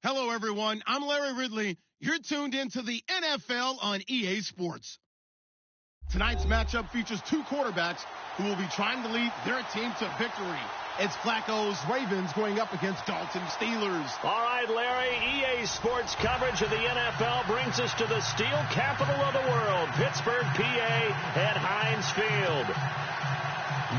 Hello, everyone. I'm Larry Ridley. You're tuned into the NFL on EA Sports. Tonight's matchup features two quarterbacks who will be trying to lead their team to victory. It's Flacco's Ravens going up against Dalton's Steelers. All right, Larry, EA Sports coverage of the NFL brings us to the steel capital of the world, Pittsburgh, PA, at Heinz Field.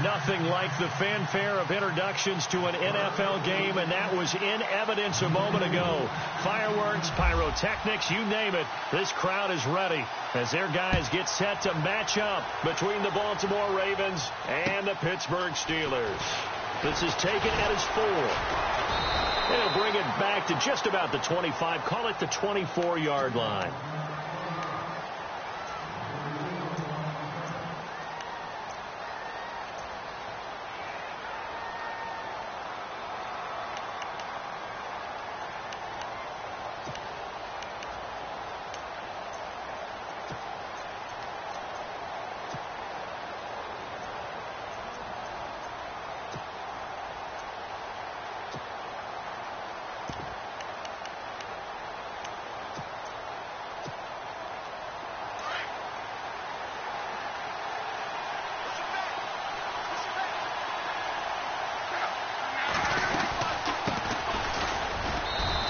Nothing like the fanfare of introductions to an NFL game, and that was in evidence a moment ago. Fireworks, pyrotechnics, you name it. This crowd is ready as their guys get set to match up between the Baltimore Ravens and the Pittsburgh Steelers. This is taken at his 4. And he'll bring it back to just about the 25. Call it the 24-yard line.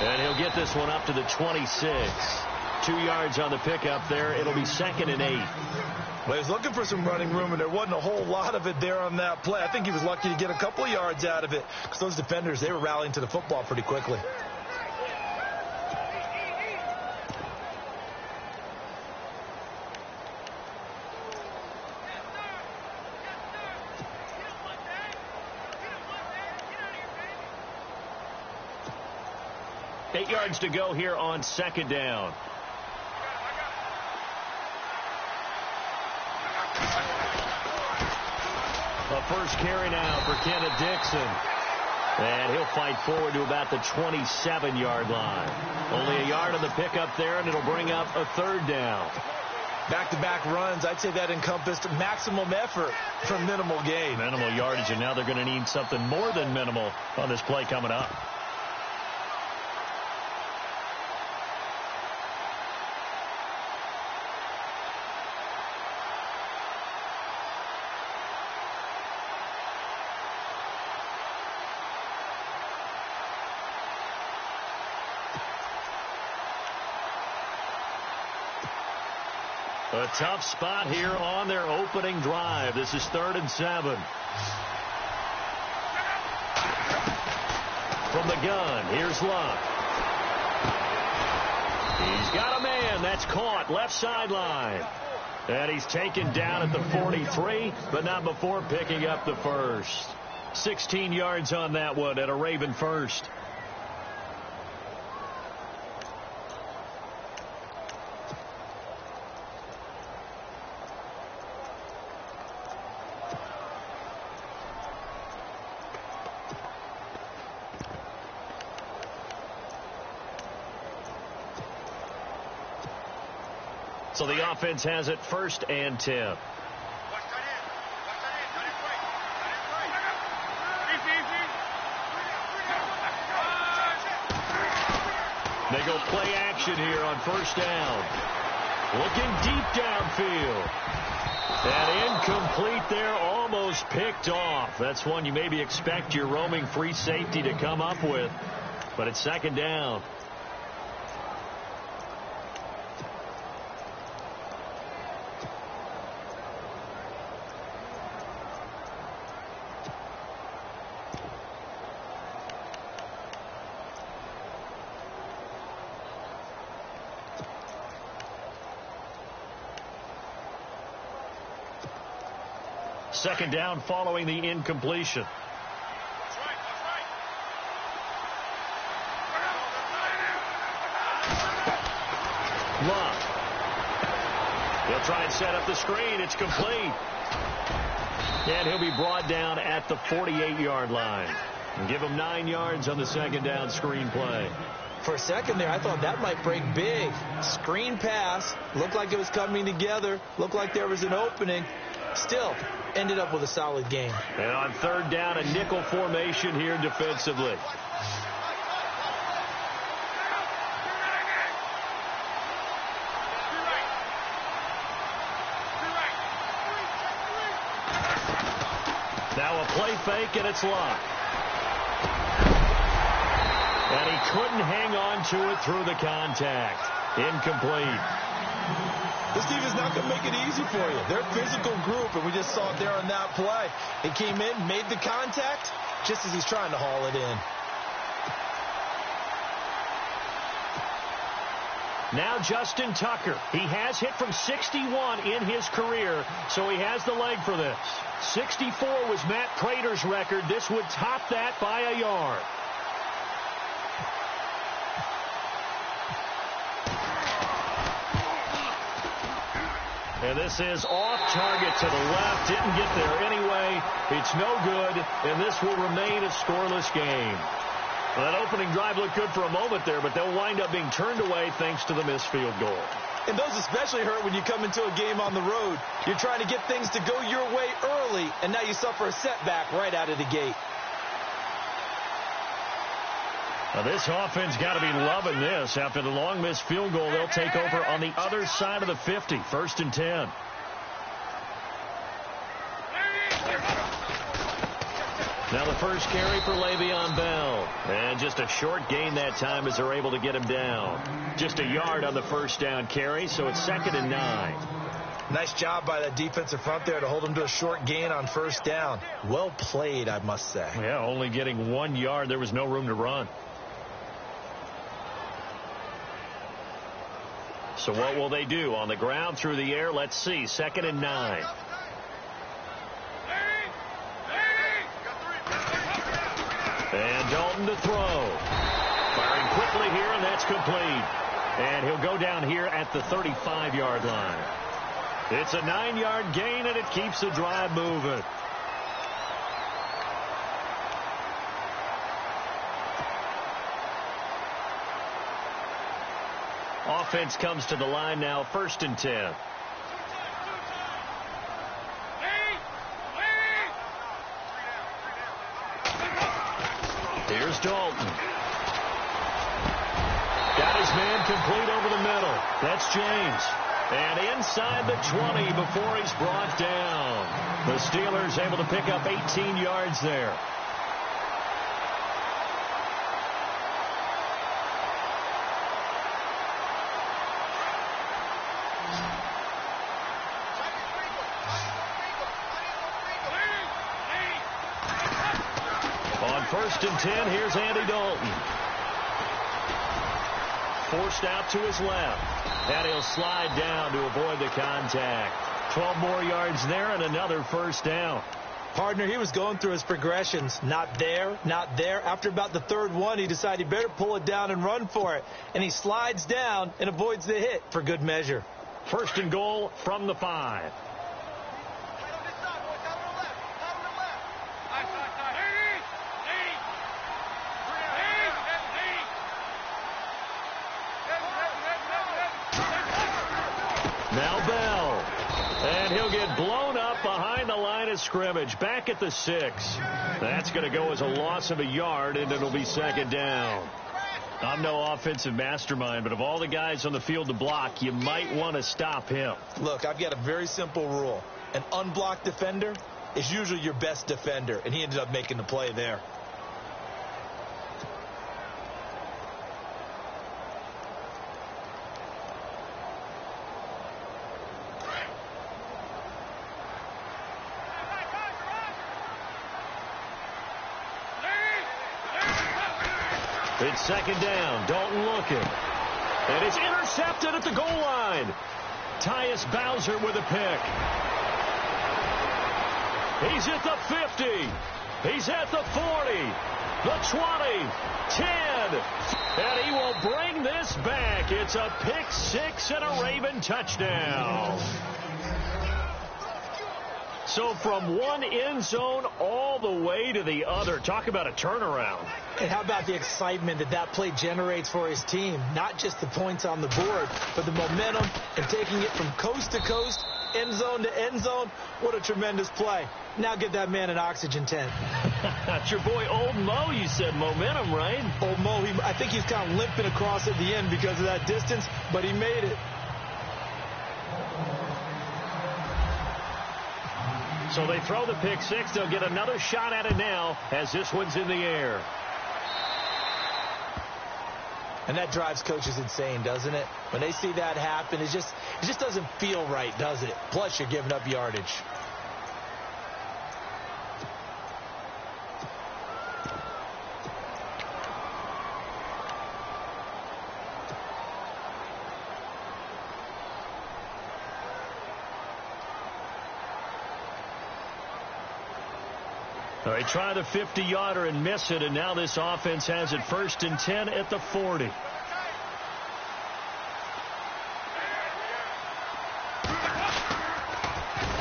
And he'll get this one up to the 26. 2 yards on the pickup there. It'll be 2nd and 8. Well, he was looking for some running room, and there wasn't a whole lot of it there on that play. I think he was lucky to get a couple of yards out of it because those defenders, they were rallying to the football pretty quickly. Eight yards to go here on 2nd down. A first carry now for Kenneth Dixon. And he'll fight forward to about the 27-yard line. Only a yard on the pickup there, and it'll bring up a 3rd down. Back-to-back runs, I'd say that encompassed maximum effort for minimal gain. Minimal yardage, and now they're going to need something more than minimal on this play coming up. A tough spot here on their opening drive. This is 3rd and 7. From the gun, here's Luck. He's got a man. That's caught. Left sideline. And he's taken down at the 43, but not before picking up the first. 16 yards on that one at a Raven first. So the offense has it 1st and 10. They go play action here on 1st down. Looking deep downfield. And incomplete there, almost picked off. That's one you maybe expect your roaming free safety to come up with. But it's 2nd down. Second down following the incompletion. Luck. He'll try and set up the screen. It's complete. And he'll be brought down at the 48-yard line. And give him 9 yards on the 2nd down screen play. For a second there, I thought that might break big. Screen pass. Looked like it was coming together. Looked like there was an opening. Still, ended up with a solid game. And on 3rd down, a nickel formation here defensively. Now a play fake, and it's locked. And he couldn't hang on to it through the contact. Incomplete. This team is not going to make it easy for you. They're a physical group, and we just saw it there on that play. He came in, made the contact, just as he's trying to haul it in. Now Justin Tucker. He has hit from 61 in his career, so he has the leg for this. 64 was Matt Prater's record. This would top that by a yard. And this is off target to the left. Didn't get there anyway. It's no good, and this will remain a scoreless game. Well, that opening drive looked good for a moment there, but they'll wind up being turned away thanks to the missed field goal. And those especially hurt when you come into a game on the road. You're trying to get things to go your way early, and now you suffer a setback right out of the gate. Now this offense got to be loving this. After the long missed field goal, they'll take over on the other side of the 50. 1st and 10. Now the first carry for Le'Veon Bell. And just a short gain that time as they're able to get him down. Just a yard on the first down carry, so it's 2nd and 9. Nice job by that defensive front there to hold him to a short gain on first down. Well played, I must say. Yeah, only getting 1 yard. There was no room to run. So what will they do? On the ground, through the air, let's see. 2nd and 9. And Dalton to throw. Firing quickly here, and that's complete. And he'll go down here at the 35-yard line. It's a 9-yard gain, and it keeps the drive moving. Offense comes to the line now, 1st and 10. Here's Dalton. Got his man complete over the middle. That's James. And inside the 20 before he's brought down. The Steelers able to pick up 18 yards there. On 1st and 10, here's Andy Dalton. Forced out to his left. And he'll slide down to avoid the contact. 12 more yards there and another first down. Partner, he was going through his progressions. Not there, not there. After about the 3rd one, he decided he better pull it down and run for it. And he slides down and avoids the hit for good measure. 1st and goal from the 5. Now Bell. And he'll get blown up behind the line of scrimmage. Back at the 6. That's going to go as a loss of a yard, and it'll be 2nd down. I'm no offensive mastermind, but of all the guys on the field to block, you might want to stop him. Look, I've got a very simple rule. An unblocked defender is usually your best defender, and he ended up making the play there. It's 2nd down. Dalton looking. And it's intercepted at the goal line. Tyus Bowser with a pick. He's at the 50. He's at the 40. The 20. 10. And he will bring this back. It's a pick 6 and a Raven touchdown. So from one end zone all the way to the other. Talk about a turnaround. And how about the excitement that that play generates for his team? Not just the points on the board, but the momentum and taking it from coast to coast, end zone to end zone. What a tremendous play. Now get that man an oxygen tent. That's your boy Old Mo. You said momentum, right? Old Mo, I think he's kind of limping across at the end because of that distance, but he made it. So they throw the pick six. They'll get another shot at it now as this one's in the air. And that drives coaches insane, doesn't it? When they see that happen, it just doesn't feel right, does it? Plus, you're giving up yardage. All right, try the 50-yarder and miss it, and now this offense has it 1st and 10 at the 40.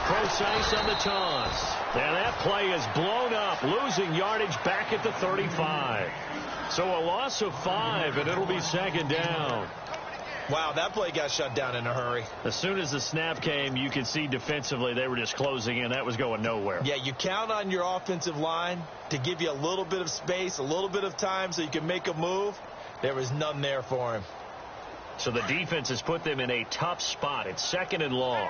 Precise on the toss. And that play is blown up, losing yardage back at the 35. So a loss of 5, and it'll be 2nd down. Wow, that play got shut down in a hurry. As soon as the snap came, you could see defensively they were just closing in. That was going nowhere. Yeah, you count on your offensive line to give you a little bit of space, a little bit of time so you can make a move. There was none there for him. So the defense has put them in a tough spot. It's 2nd and long.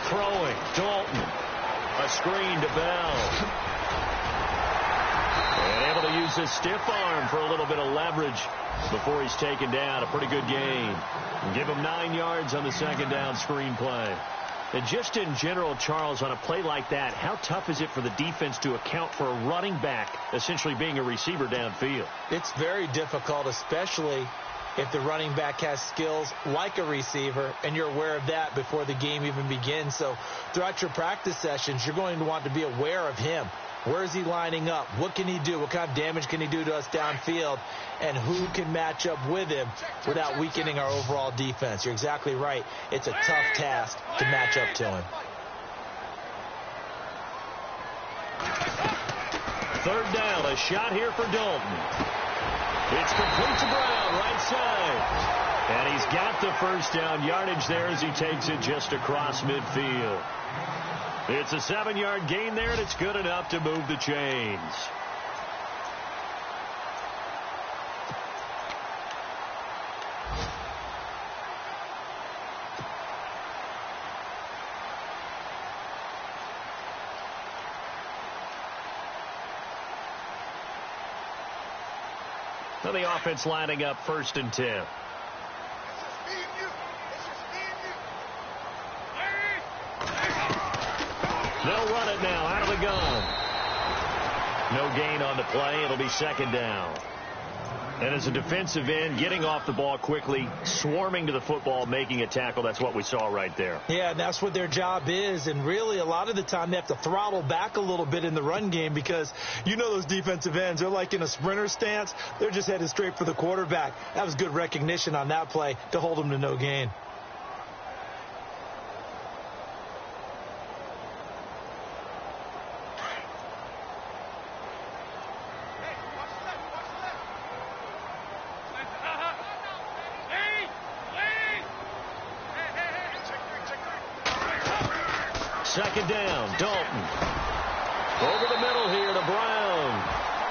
Throwing, Dalton. A screen to Bell. And able to use his stiff arm for a little bit of leverage before he's taken down. A pretty good gain. And give him 9 yards on the 2nd down screen play. And just in general, Charles, on a play like that, how tough is it for the defense to account for a running back essentially being a receiver downfield? It's very difficult, especially if the running back has skills like a receiver, and you're aware of that before the game even begins. So throughout your practice sessions, you're going to want to be aware of him. Where is he lining up? What can he do? What kind of damage can he do to us downfield? And who can match up with him without weakening our overall defense? You're exactly right. It's a tough task to match up to him. 3rd down, a shot here for Dalton. It's complete to Brown, right side. And he's got the 1st down yardage there as he takes it just across midfield. It's a 7-yard gain there, and it's good enough to move the chains. So the offense lining up 1st and 10. They'll run it now out of the gun. No gain on the play. It'll be 2nd down. And as a defensive end, getting off the ball quickly, swarming to the football, making a tackle, that's what we saw right there. Yeah, and that's what their job is. And really, a lot of the time, they have to throttle back a little bit in the run game because you know those defensive ends, they're like in a sprinter stance. They're just headed straight for the quarterback. That was good recognition on that play to hold them to no gain. Second down, Dalton. Over the middle here to Brown.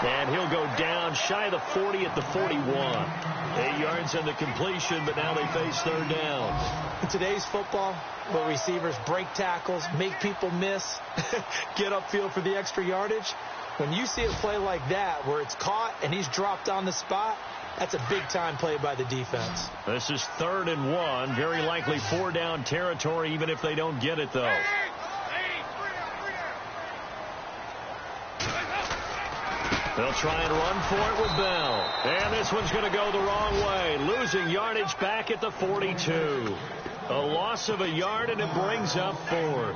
And he'll go down shy of the 40 at the 41. 8 yards on the completion, but now they face 3rd down. In today's football, where receivers break tackles, make people miss, get upfield for the extra yardage, when you see a play like that where it's caught and he's dropped on the spot, that's a big-time play by the defense. This is 3rd and 1. Very likely 4-down territory, even if they don't get it, though. They'll try and run for it with Bell. And this one's going to go the wrong way. Losing yardage back at the 42. A loss of a yard, and it brings up 4th.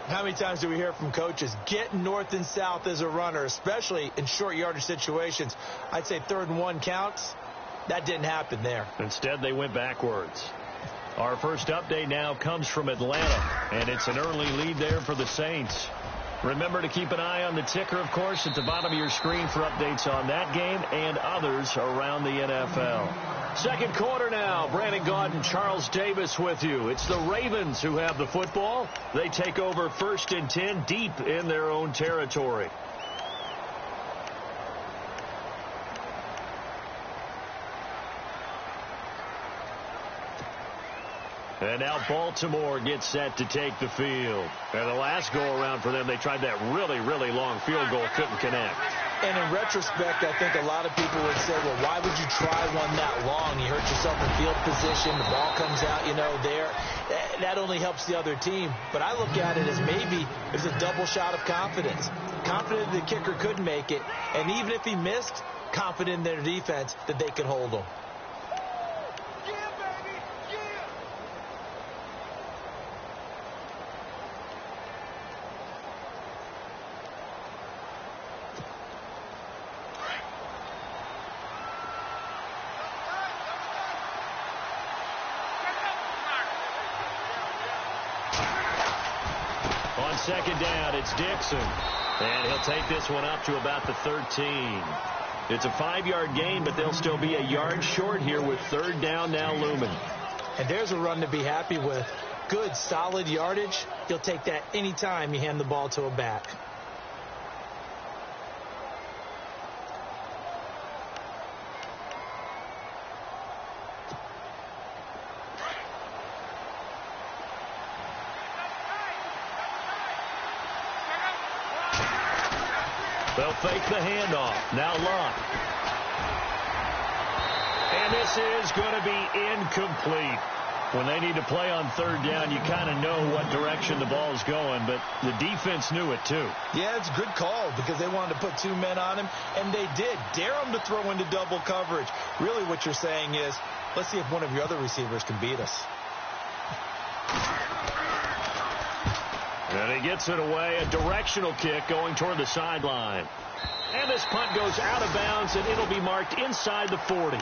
How many times do we hear from coaches, get north and south as a runner, especially in short yardage situations? I'd say 3rd and 1 counts. That didn't happen there. Instead, they went backwards. Our first update now comes from Atlanta, and it's an early lead there for the Saints. Remember to keep an eye on the ticker, of course, at the bottom of your screen for updates on that game and others around the NFL. 2nd quarter now. Brandon Gaudin, Charles Davis with you. It's the Ravens who have the football. They take over 1st and 10 deep in their own territory. And now Baltimore gets set to take the field. And the last go-around for them, they tried that really, really long field goal, couldn't connect. And in retrospect, I think a lot of people would say, well, why would you try one that long? You hurt yourself in field position. The ball comes out, there. That only helps the other team. But I look at it as maybe it's a double shot of confidence. Confident the kicker could make it. And even if he missed, confident in their defense that they could hold him. On second down, it's Dixon. And he'll take this one up to about the 13. It's a 5-yard gain, but they'll still be a yard short here with third down now looming. And there's a run to be happy with. Good, solid yardage. You'll take that anytime you hand the ball to a back. They'll fake the handoff. Now Locke. And this is going to be incomplete. When they need to play on third down, you kind of know what direction the ball is going, but the defense knew it too. Yeah, it's a good call because they wanted to put 2 men on him, and they did. Dare him to throw into double coverage. Really what you're saying is, let's see if one of your other receivers can beat us. And he gets it away, a directional kick going toward the sideline. And this punt goes out of bounds, and it'll be marked inside the 40.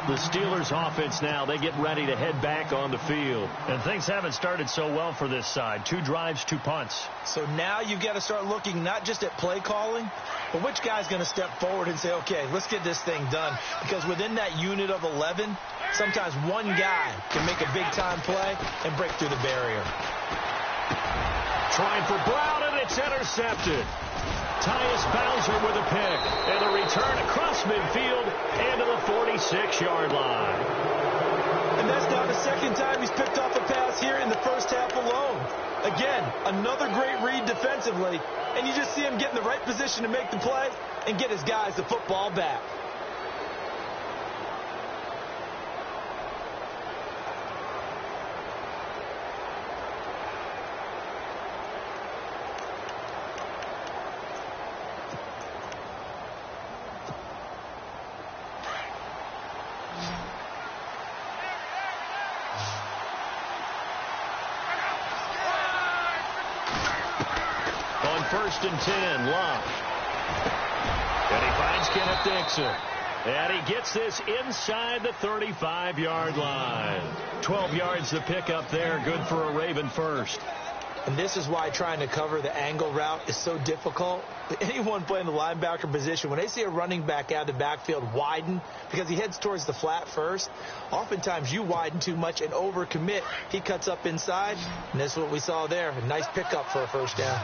The Steelers offense now, they get ready to head back on the field. And things haven't started so well for this side. 2 drives, 2 punts. So now you've got to start looking not just at play calling, but which guy's going to step forward and say, okay, let's get this thing done. Because within that unit of 11, sometimes one guy can make a big-time play and break through the barrier. Trying for Brown, and it's intercepted. Tyus Bowser with a pick, and a return across midfield and to the 46-yard line. And that's now the second time he's picked off a pass here in the first half alone. Again, another great read defensively, and you just see him get in the right position to make the play and get his guys the football back. First and 10, Locke. And he finds Kenneth Dixon. And he gets this inside the 35-yard line. 12 yards to pick up there. Good for a Raven first. And this is why trying to cover the angle route is so difficult. Anyone playing the linebacker position, when they see a running back out of the backfield widen because he heads towards the flat first, oftentimes you widen too much and overcommit. He cuts up inside, and that's what we saw there. A nice pickup for a first down.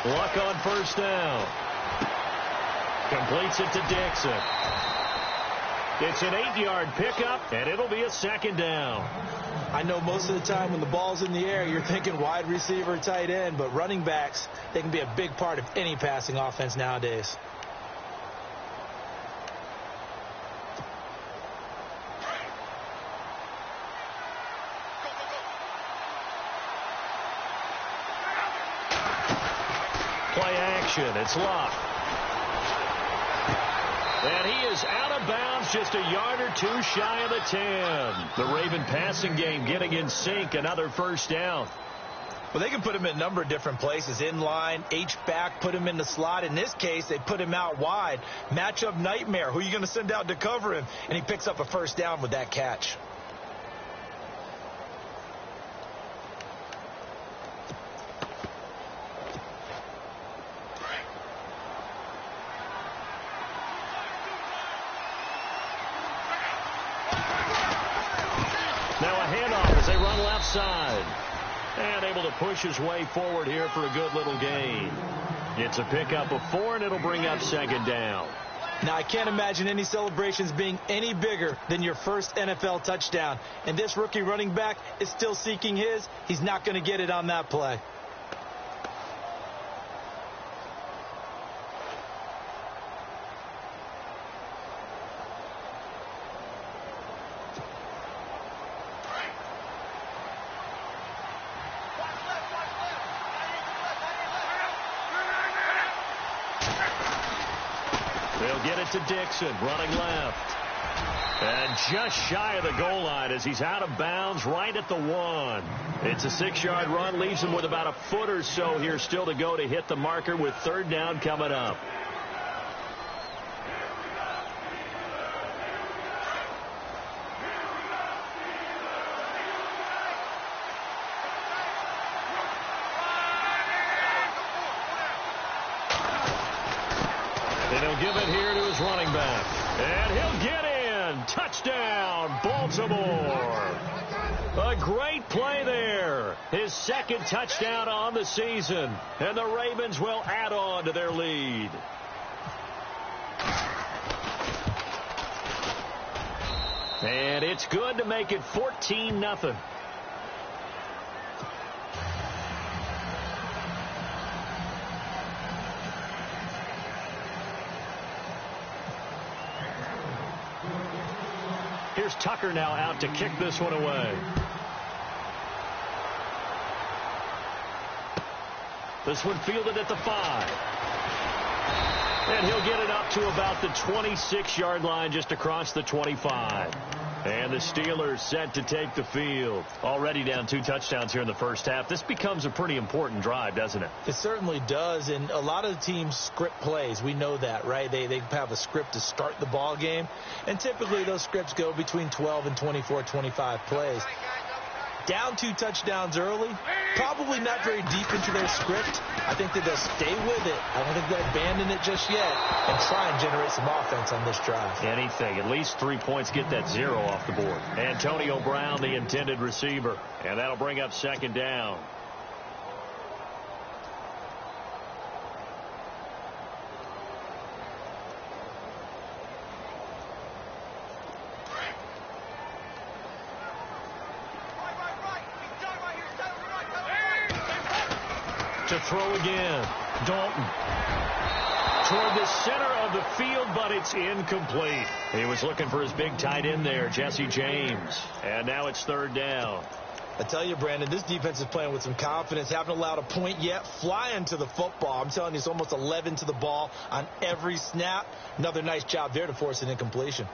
Luck on first down. Completes it to Dixon. It's an 8-yard pickup, and it'll be a second down. I know most of the time when the ball's in the air, you're thinking wide receiver, tight end, but running backs, they can be a big part of any passing offense nowadays. Play action. It's Locke. And he is out of bounds, just a yard or two shy of the 10. The Raven passing game getting in sync, another first down. Well, they can put him in a number of different places. In line, H-back, put him in the slot. In this case, they put him out wide. Matchup nightmare. Who are you going to send out to cover him? And he picks up a first down with that catch. Now a handoff as they run left side. And able to push his way forward here for a good little gain. It's a pickup of 4, and it'll bring up second down. Now, I can't imagine any celebrations being any bigger than your first NFL touchdown. And this rookie running back is still seeking his. He's not going to get it on that play. They'll get it to Dixon, running left. And just shy of the goal line as he's out of bounds right at the 1. It's a 6-yard run, leaves him with about a foot or so here still to go to hit the marker with third down coming up. And he'll give it here to his running back. And he'll get in. Touchdown, Baltimore. A great play there. His second touchdown on the season. And the Ravens will add on to their lead. And it's good to make it 14-0. Here's Tucker now out to kick this one away. This one fielded at the 5. And he'll get it up to about the 26-yard line just across the 25. And the Steelers set to take the field. Already down 2 touchdowns here in the first half. This becomes a pretty important drive, doesn't it? It certainly does, and a lot of the teams script plays. We know that, right? They have a script to start the ball game, and typically those scripts go between 12 and 24, 25 plays. Down 2 touchdowns early, probably not very deep into their script. I think that they'll stay with it. I don't think they'll abandon it just yet and try and generate some offense on this drive. Anything. At least 3 points, get that 0 off the board. Antonio Brown, the intended receiver. And that'll bring up second down. To throw again. Dalton. Toward the center of the field, but it's incomplete. He was looking for his big tight end there, Jesse James. And now it's third down. I tell you, Brandon, this defense is playing with some confidence. Haven't allowed a point yet. Flying to the football. I'm telling you, it's almost 11 to the ball on every snap. Another nice job there to force an incompletion.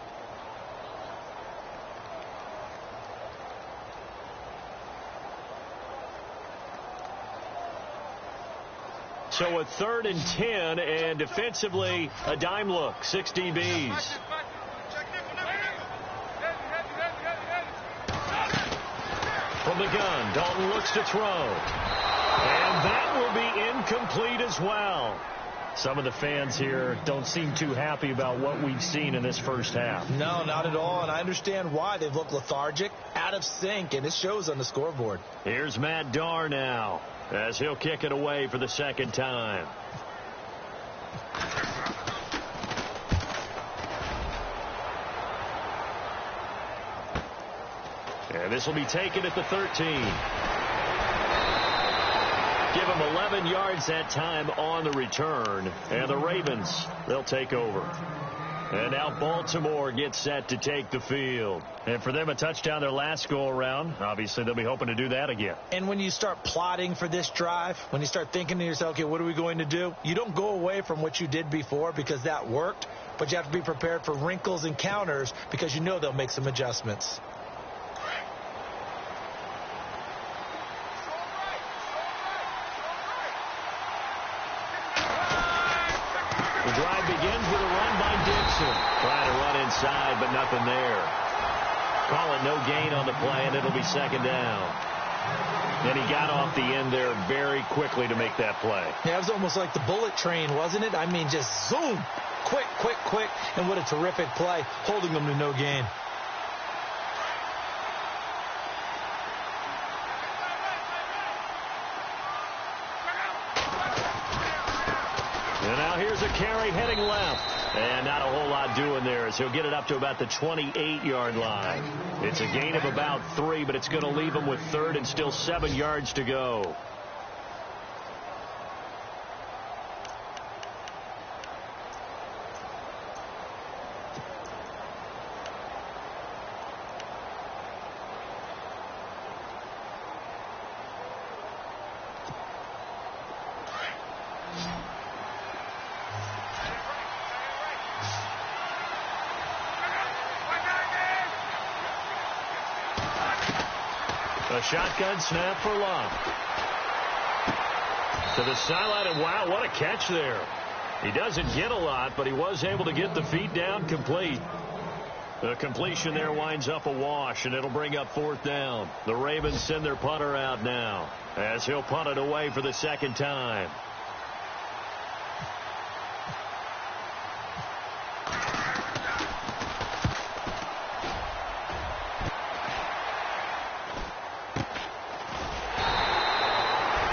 So a 3rd and 10, and defensively, a dime look, 6 DBs. From the gun, Dalton looks to throw. And that will be incomplete as well. Some of the fans here don't seem too happy about what we've seen in this first half. No, not at all, and I understand why. They've looked lethargic, out of sync, and it shows on the scoreboard. Here's Matt Darr now, as he'll kick it away for the second time. And this will be taken at the 13. Give him 11 yards that time on the return. And the Ravens, they'll take over. And now Baltimore gets set to take the field. And for them, a touchdown their last go-around. Obviously, they'll be hoping to do that again. And when you start plotting for this drive, when you start thinking to yourself, okay, what are we going to do? You don't go away from what you did before because that worked. But you have to be prepared for wrinkles and counters because you know they'll make some adjustments. The drive begins with a run by Dixon. Trying to run inside, but nothing there. Call it no gain on the play, and it'll be second down. And he got off the end there very quickly to make that play. Yeah, it was almost like the bullet train, wasn't it? I mean, just zoom. Quick, quick, quick. And what a terrific play, holding them to no gain. And now here's a carry heading left. And not a whole lot doing there as he'll get it up to about the 28-yard line. It's a gain of about 3, but it's going to leave him with 3rd and still 7 yards to go. A shotgun snap for Locke. To the sideline, and wow, what a catch there. He doesn't get a lot, but he was able to get the feet down complete. The completion there winds up a wash, and it'll bring up 4th down. The Ravens send their punter out now as he'll punt it away for the 2nd time.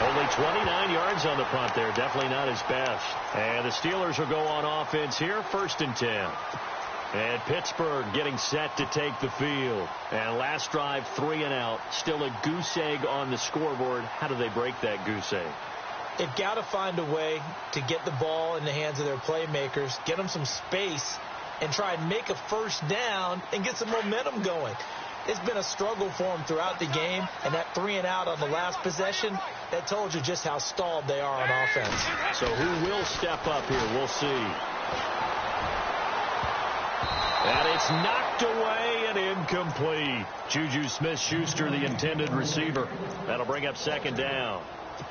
Only 29 yards on the punt there. Definitely not his best. And the Steelers will go on offense here, 1st and 10. And Pittsburgh getting set to take the field. And last drive, 3 and out. Still a goose egg on the scoreboard. How do they break that goose egg? They've got to find a way to get the ball in the hands of their playmakers, get them some space, and try and make a 1st down and get some momentum going. It's been a struggle for them throughout the game, and that 3 and out on the last possession, that told you just how stalled they are on offense. So who will step up here? We'll see. And it's knocked away and incomplete. Juju Smith-Schuster, the intended receiver. That'll bring up 2nd down.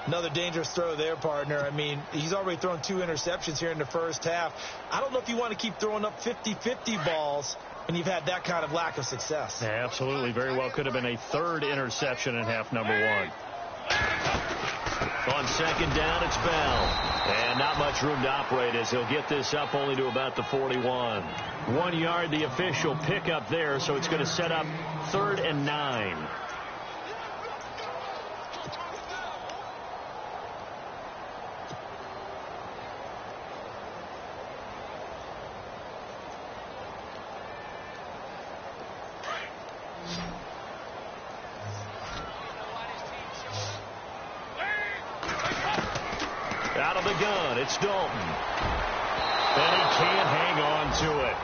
Another dangerous throw there, partner. I mean, he's already thrown 2 interceptions here in the first half. I don't know if you want to keep throwing up 50-50 balls when you've had that kind of lack of success. Yeah, absolutely. Very well could have been a 3rd interception in half number 1. On 2nd down, it's Bell. And not much room to operate as he'll get this up only to about the 41. 1 yard, the official pickup there, so it's going to set up 3rd and 9. Out of the gun, it's Dalton. And he can't hang on to it.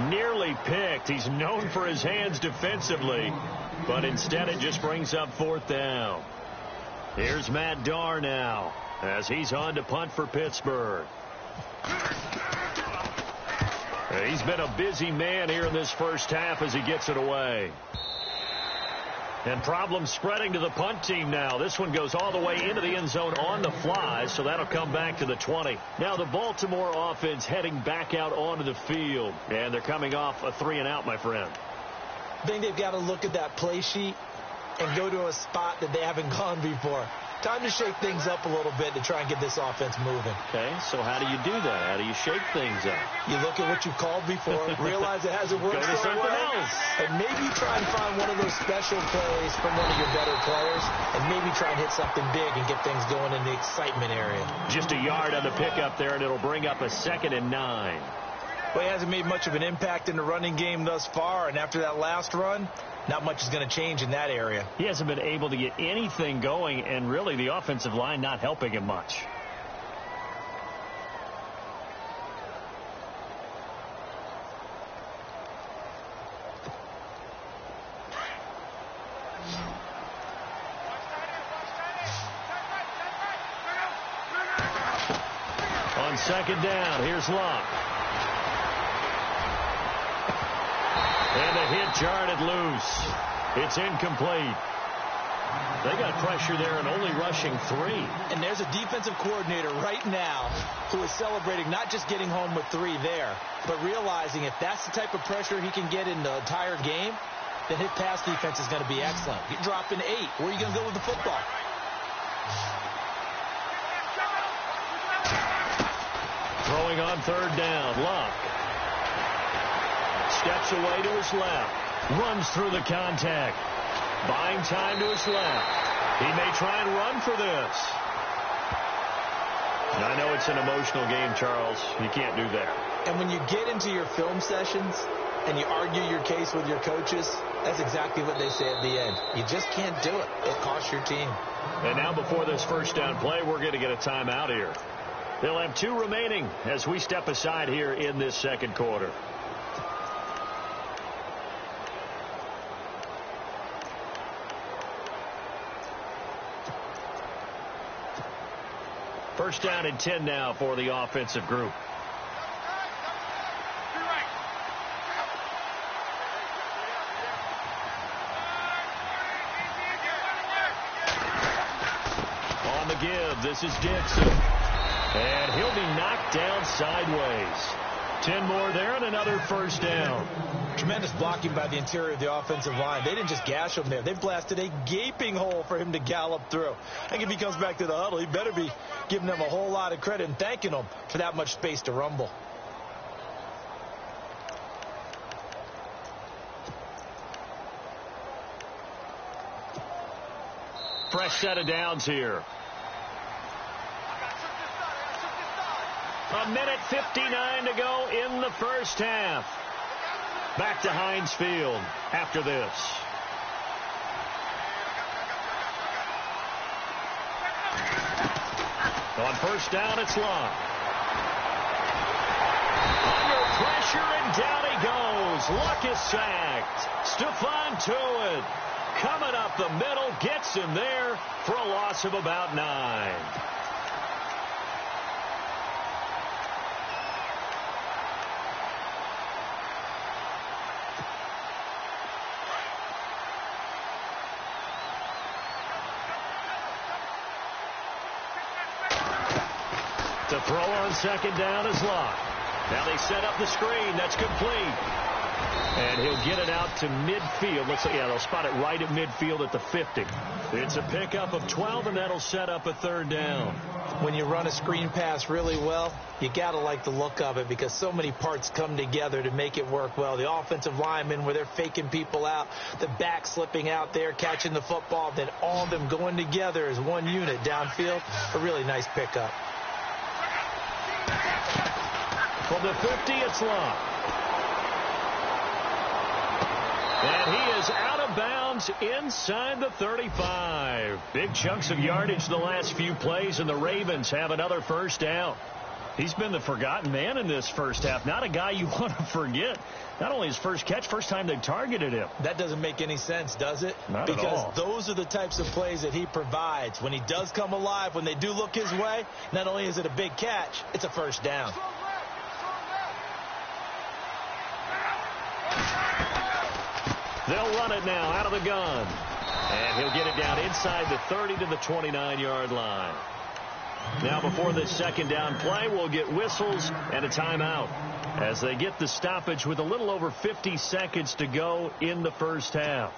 Nearly picked. He's known for his hands defensively, but instead it just brings up 4th down. Here's Matt Darr now as he's on to punt for Pittsburgh. He's been a busy man here in this first half as he gets it away. And problems spreading to the punt team now. This one goes all the way into the end zone on the fly, so that'll come back to the 20. Now the Baltimore offense heading back out onto the field, and they're coming off a 3 and out, my friend. I think they've got to look at that play sheet and go to a spot that they haven't gone before. Time to shake things up a little bit to try and get this offense moving. Okay, so how do you do that? How do you shake things up? You look at what you called before, realize it hasn't worked so well, and maybe try and find one of those special plays from one of your better players, and maybe try and hit something big and get things going in the excitement area. Just a yard on the pickup there, and it'll bring up a 2nd and 9. Well, he hasn't made much of an impact in the running game thus far, and after that last run, not much is going to change in that area. He hasn't been able to get anything going, and really the offensive line not helping him much. On 2nd down, here's Locke. And a hit jarred it loose. It's incomplete. They got pressure there and only rushing 3. And there's a defensive coordinator right now who is celebrating not just getting home with 3 there, but realizing if that's the type of pressure he can get in the entire game, then his pass defense is going to be excellent. You're dropping 8. Where are you going to go with the football? Throwing on 3rd down, Locke. Steps away to his left. Runs through the contact. Buying time to his left. He may try and run for this. I know it's an emotional game, Charles. You can't do that. And when you get into your film sessions and you argue your case with your coaches, that's exactly what they say at the end. You just can't do it. It costs your team. And now before this first down play, we're going to get a timeout here. They'll have 2 remaining as we step aside here in this second quarter. First down and 10 now for the offensive group. On the give, this is Dixon. And he'll be knocked down sideways. 10 more there and another first down. Tremendous blocking by the interior of the offensive line. They didn't just gash him there. They blasted a gaping hole for him to gallop through. I think if he comes back to the huddle, he better be giving them a whole lot of credit and thanking them for that much space to rumble. Fresh set of downs here. A minute 59 to go in the first half. Back to Heinz Field after this. On first down, it's Locke. Under pressure, and down he goes. Luck is sacked. Stephon Tuitt coming up the middle, gets him there for a loss of about 9. To throw on second down is Locke. Now they set up the screen. That's complete. And he'll get it out to midfield. Looks like, yeah, they'll spot it right at midfield at the 50. It's a pickup of 12, and that'll set up a third down. When you run a screen pass really well, you got to like the look of it because so many parts come together to make it work well. The offensive linemen where they're faking people out, the back slipping out there, catching the football, then all of them going together as one unit downfield. A really nice pickup. From the 50, it's Locke. And he is out of bounds inside the 35. Big chunks of yardage the last few plays, and the Ravens have another first down. He's been the forgotten man in this first half. Not a guy you want to forget. Not only his first catch, first time they targeted him. That doesn't make any sense, does it? Not at all. Because those are the types of plays that he provides. When he does come alive, when they do look his way, not only is it a big catch, it's a first down. They'll run it now out of the gun. And he'll get it down inside the 30 to the 29-yard line. Now before this second down play, we'll get whistles and a timeout as they get the stoppage with a little over 50 seconds to go in the first half.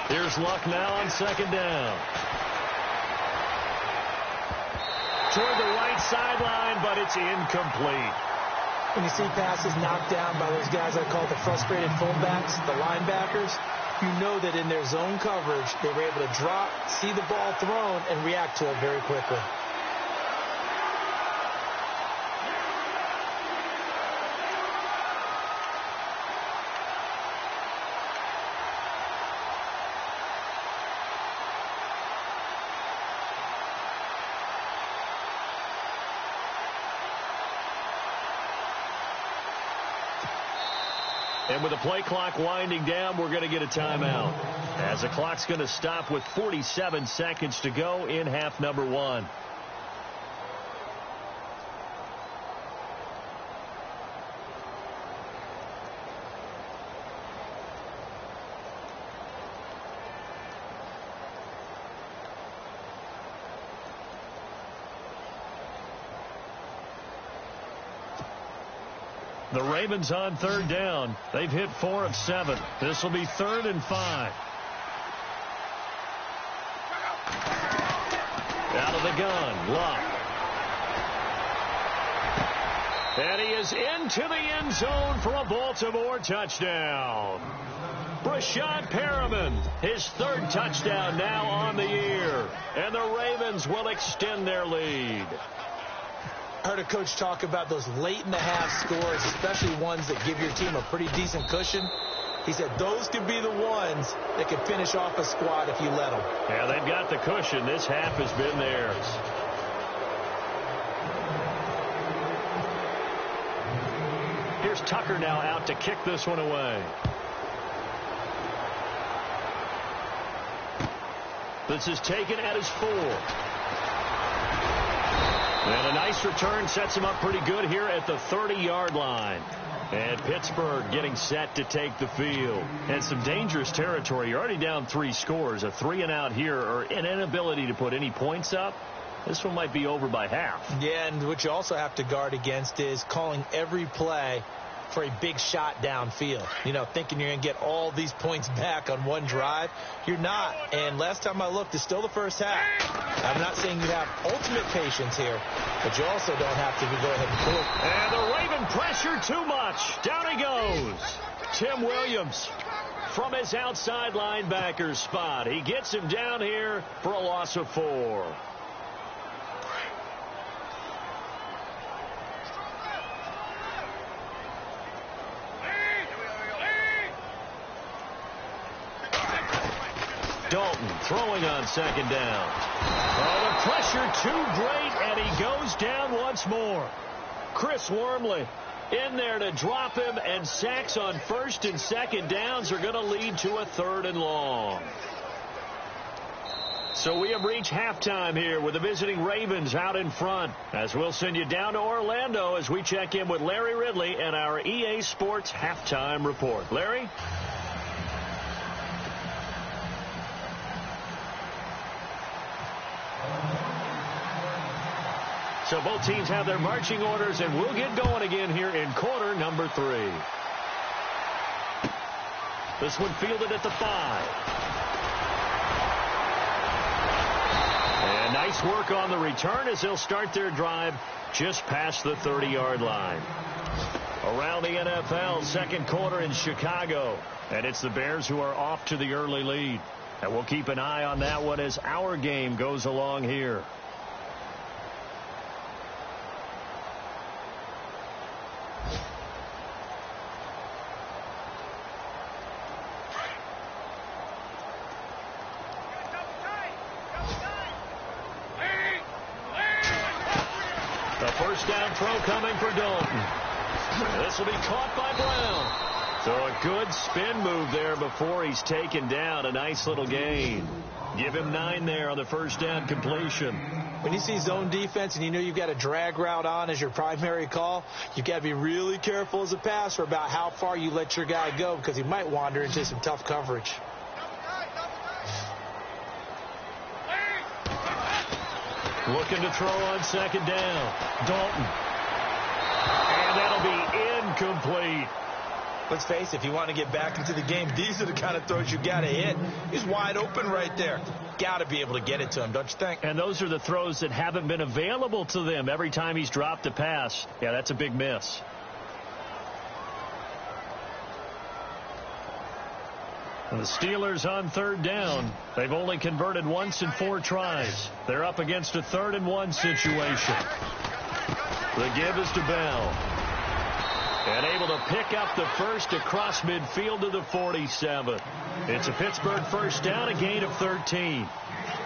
Here's Luck now on second down. Toward the right sideline, but it's incomplete. When you see passes knocked down by those guys I call the frustrated fullbacks, the linebackers, you know that in their zone coverage, they were able to drop, see the ball thrown, and react to it very quickly. And with the play clock winding down, we're going to get a timeout as the clock's going to stop with 47 seconds to go in half number 1. The Ravens on third down. They've hit 4 of 7. This will be 3rd and 5. Out of the gun, Luck. And he is into the end zone for a Baltimore touchdown. Brashad Perriman, his third touchdown now on the year. And the Ravens will extend their lead. I heard a coach talk about those late-in-the-half scores, especially ones that give your team a pretty decent cushion. He said those could be the ones that could finish off a squad if you let them. Yeah, they've got the cushion. This half has been theirs. Here's Tucker now out to kick this one away. This is taken at his 4. And a nice return sets him up pretty good here at the 30-yard line. And Pittsburgh getting set to take the field. And some dangerous territory. You're already down 3 scores. A 3-and-out here, or an inability to put any points up. This one might be over by half. Yeah, and what you also have to guard against is calling every play for a big shot downfield. You know, thinking you're going to get all these points back on one drive. You're not. And last time I looked, it's still the first half. I'm not saying you have ultimate patience here, but you also don't have to go ahead and pull. And the Raven pressure too much. Down he goes. Tim Williams from his outside linebacker spot. He gets him down here for a loss of 4. Dalton throwing on second down. Oh, the pressure too great, and he goes down once more. Chris Wormley in there to drop him, and sacks on first and second downs are going to lead to a 3rd and long. So we have reached halftime here with the visiting Ravens out in front, as we'll send you down to Orlando as we check in with Larry Ridley and our EA Sports halftime report. Larry? So both teams have their marching orders, and we'll get going again here in quarter number 3. This one fielded at the 5. And nice work on the return as they'll start their drive just past the 30-yard line. Around the NFL, second quarter in Chicago. And it's the Bears who are off to the early lead. And we'll keep an eye on that one as our game goes along here. First down throw coming for Dalton. This will be caught by Brown. So a good spin move there before he's taken down. A nice little gain. Give him 9 there on the first down completion. When you see zone defense and you know you've got a drag route on as your primary call, you've got to be really careful as a passer about how far you let your guy go, because he might wander into some tough coverage. Looking to throw on second down. Dalton. And that'll be incomplete. Let's face it, if you want to get back into the game, these are the kind of throws you got to hit. He's wide open right there. Got to be able to get it to him, don't you think? And those are the throws that haven't been available to them every time he's dropped a pass. Yeah, that's a big miss. And the Steelers on third down. They've only converted once in 4 tries. They're up against a 3rd and 1 situation. The give is to Bell. And able to pick up the first across midfield to the 47. It's a Pittsburgh first down, a gain of 13.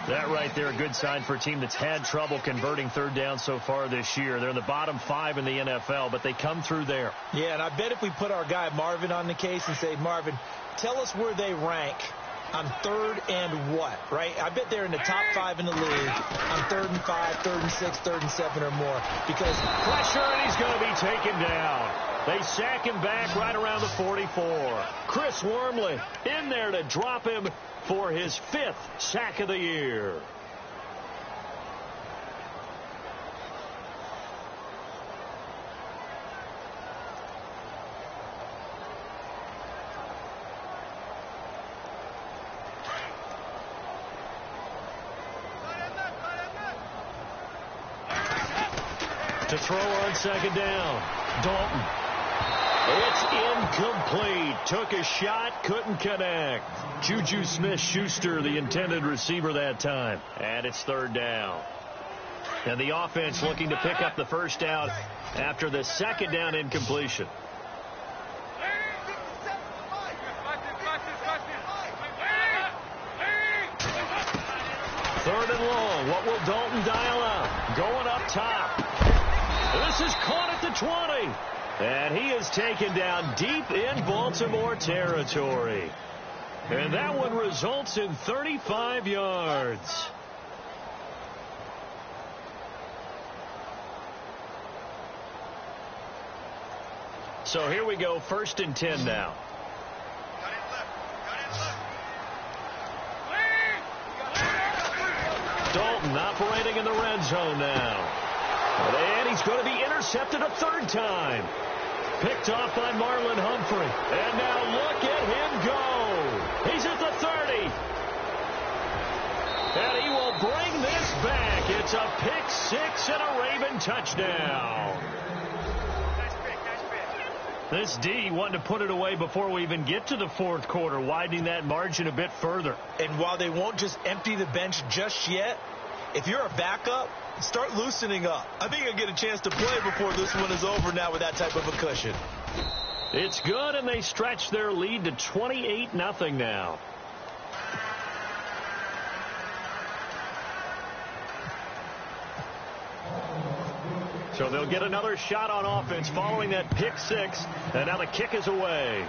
That right there, a good sign for a team that's had trouble converting third down so far this year. They're in the bottom 5 in the NFL, but they come through there. Yeah, and I bet if we put our guy Marvin on the case and say, Marvin, tell us where they rank on 3rd and what, right? I bet they're in the top 5 in the league on 3rd and 5, 3rd and 6, 3rd and 7 or more. Because pressure, and he's going to be taken down. They sack him back right around the 44. Chris Wormley in there to drop him for his 5th sack of the year. To throw on second down. Dalton. It's incomplete. Took a shot, couldn't connect. Juju Smith-Schuster, the intended receiver that time. And it's third down. And the offense looking to pick up the first down after the second down incompletion. Third and long. What will Dalton dial up? Going up top. This is caught at the 20. And he is taken down deep in Baltimore territory. And that one results in 35 yards. So here we go, 1st and 10 now. Dalton operating in the red zone now. And he's going to be intercepted a third time. Picked off by Marlon Humphrey. And now look at him go. He's at the 30. And he will bring this back. It's a pick six and a Raven touchdown. This D wanted to put it away before we even get to the fourth quarter, widening that margin a bit further. And while they won't just empty the bench just yet, if you're a backup, start loosening up. I think you'll get a chance to play before this one is over now with that type of a cushion. It's good, and they stretch their lead to 28-0 now. So they'll get another shot on offense following that pick six, and now the kick is away.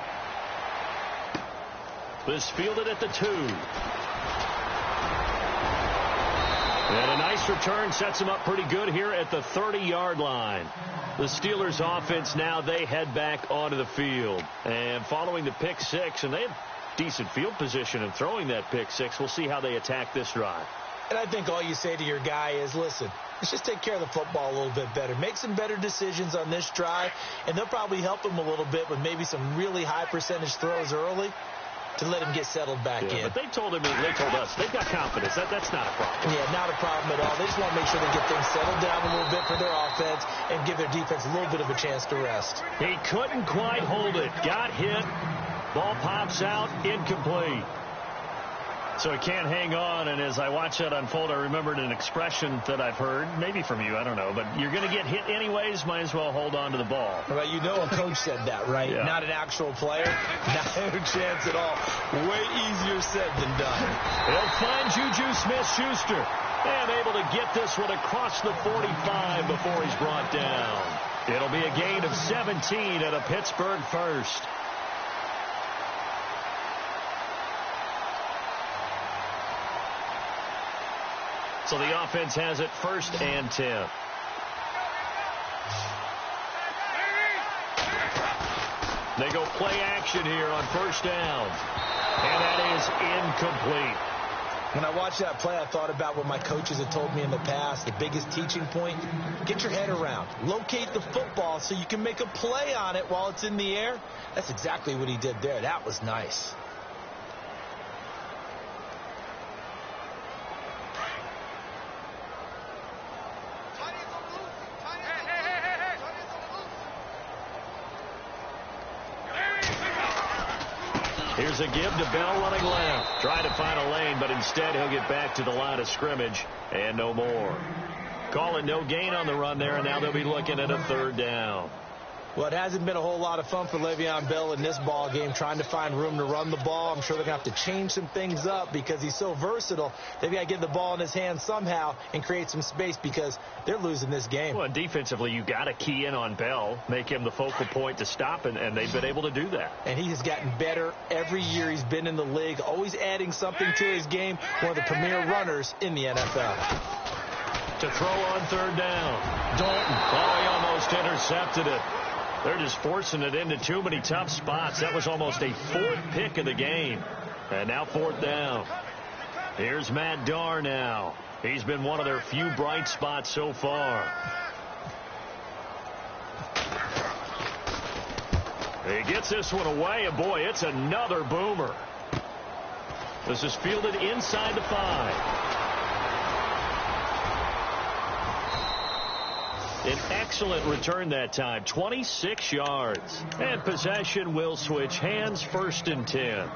This fielded at the 2. And a nice return sets him up pretty good here at the 30-yard line. The Steelers offense now, they head back onto the field. And following the pick six, and they have decent field position in throwing that pick six. We'll see how they attack this drive. And I think all you say to your guy is, listen, let's just take care of the football a little bit better. Make some better decisions on this drive, and they'll probably help him a little bit with maybe some really high percentage throws early to let him get settled back in. But they told us they've got confidence. That's not a problem. Yeah, not a problem at all. They just want to make sure they get things settled down a little bit for their offense and give their defense a little bit of a chance to rest. He couldn't quite hold it. Got hit. Ball pops out. Incomplete. So he can't hang on, and as I watch that unfold, I remembered an expression that I've heard, maybe from you, I don't know, but you're going to get hit anyways, might as well hold on to the ball. Well, you know a coach said that, right? Yeah. Not an actual player. Not a chance at all. Way easier said than done. He'll find Juju Smith-Schuster, and able to get this one across the 45 before he's brought down. It'll be a gain of 17 at a Pittsburgh first. So the offense has it 1st and 10. They go play action here on 1st down. And that is incomplete. When I watched that play, I thought about what my coaches had told me in the past. The biggest teaching point, get your head around. Locate the football so you can make a play on it while it's in the air. That's exactly what he did there. That was nice. Here's a give to Bell running left. Trying to find a lane, but instead he'll get back to the line of scrimmage and no more. Calling no gain on the run there, and now they'll be looking at a 3rd down. Well, it hasn't been a whole lot of fun for Le'Veon Bell in this ball game, trying to find room to run the ball. I'm sure they're going to have to change some things up because he's so versatile. They've got to get the ball in his hands somehow and create some space because they're losing this game. Well, defensively, you got to key in on Bell, make him the focal point to stop, and they've been able to do that. And he has gotten better every year he's been in the league, always adding something to his game, one of the premier runners in the NFL. To throw on 3rd down. Dalton. Oh, he almost intercepted it. They're just forcing it into too many tough spots. That was almost a 4th pick of the game. And now 4th down. Here's Matt Darr now. He's been one of their few bright spots so far. He gets this one away, and boy, it's another boomer. This is fielded inside the 5. An excellent return that time, 26 yards. And possession will switch hands, 1st and 10.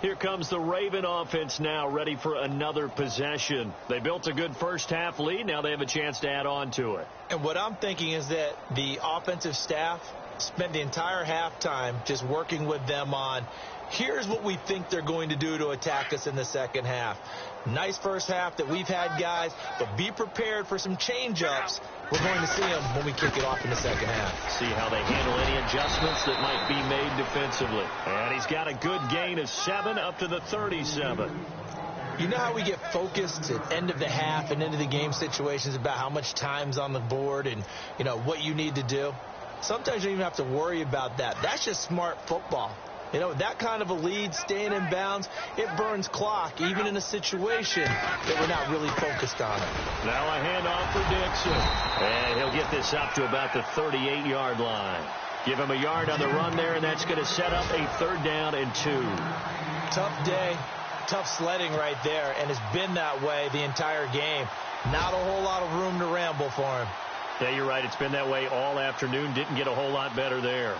Here comes the Raven offense now, ready for another possession. They built a good first-half lead. Now they have a chance to add on to it. And what I'm thinking is that the offensive staff spent the entire halftime just working with them on, here's what we think they're going to do to attack us in the second half. Nice first half that we've had, guys, but be prepared for some change-ups. We're going to see them when we kick it off in the second half. See how they handle any adjustments that might be made defensively. And he's got a good gain of 7 up to the 37. You know how we get focused at end of the half and into the game situations about how much time's on the board and, you know, what you need to do? Sometimes you don't even have to worry about that. That's just smart football. You know, that kind of a lead, staying in bounds, it burns clock, even in a situation that we're not really focused on it. Now a handoff for Dixon. And he'll get this up to about the 38-yard line. Give him a yard on the run there, and that's going to set up a 3rd down and 2. Tough day, tough sledding right there, and it's been that way the entire game. Not a whole lot of room to ramble for him. Yeah, you're right. It's been that way all afternoon. Didn't get a whole lot better there.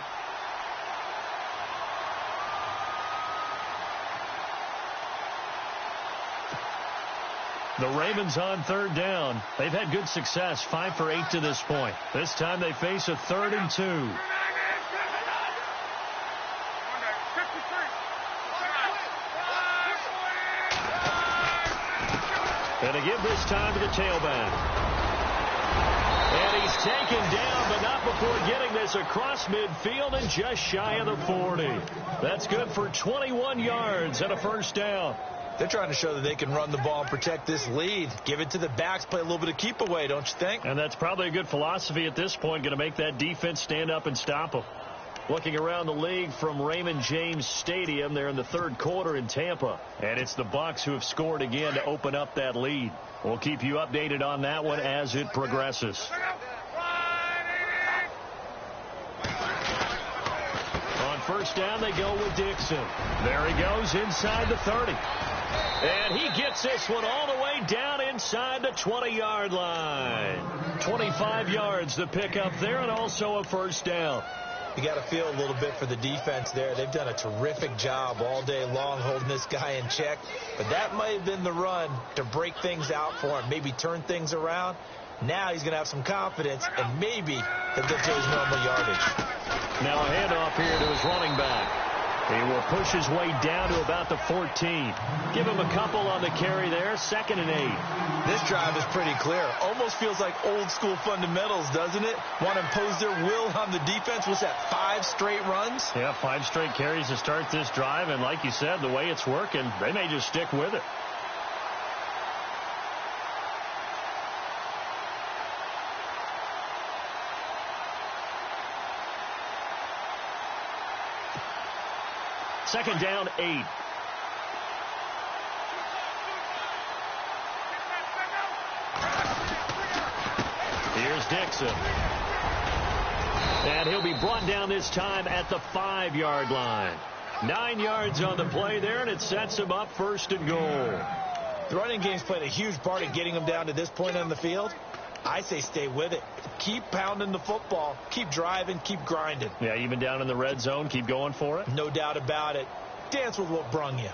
The Ravens on 3rd down. They've had good success, 5 for 8 to this point. This time they face a 3rd and 2. And to give this time to the tailback. And he's taken down, but not before getting this across midfield and just shy of the 40. That's good for 21 yards and a 1st down. They're trying to show that they can run the ball and protect this lead. Give it to the backs, play a little bit of keep away, don't you think? And that's probably a good philosophy at this point, going to make that defense stand up and stop them. Looking around the league from Raymond James Stadium, they're in the 3rd quarter in Tampa. And it's the Bucs who have scored again to open up that lead. We'll keep you updated on that one as it progresses. On 1st down, they go with Dixon. There he goes inside the 30. And he gets this one all the way down inside the 20-yard line. 25 yards to pick up there, and also a 1st down. You got to feel a little bit for the defense there. They've done a terrific job all day long holding this guy in check. But that might have been the run to break things out for him, maybe turn things around. Now he's going to have some confidence, and maybe he'll get to his normal yardage. Now a handoff here to his running back. He will push his way down to about the 14. Give him a couple on the carry there, 2nd and 8. This drive is pretty clear. Almost feels like old school fundamentals, doesn't it? Want to impose their will on the defense. What's that, 5 straight runs? Yeah, 5 straight carries to start this drive. And like you said, the way it's working, they may just stick with it. Second down, 8. Here's Dixon. And he'll be brought down this time at the 5-yard line. 9 yards on the play there, and it sets him up 1st and goal. The running game's played a huge part in getting him down to this point on the field. I say stay with it. Keep pounding the football. Keep driving. Keep grinding. Yeah, even down in the red zone, keep going for it. No doubt about it. Dance with what brung you.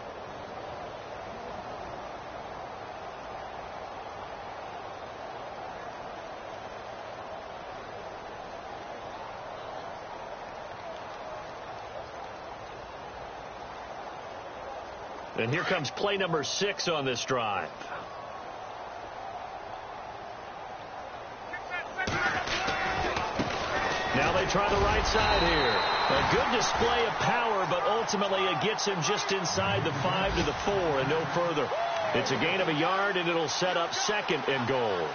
And here comes play number 6 on this drive. Now they try the right side here. A good display of power, but ultimately it gets him just inside the 5 to the 4 and no further. It's a gain of a yard, and it'll set up 2nd and goal.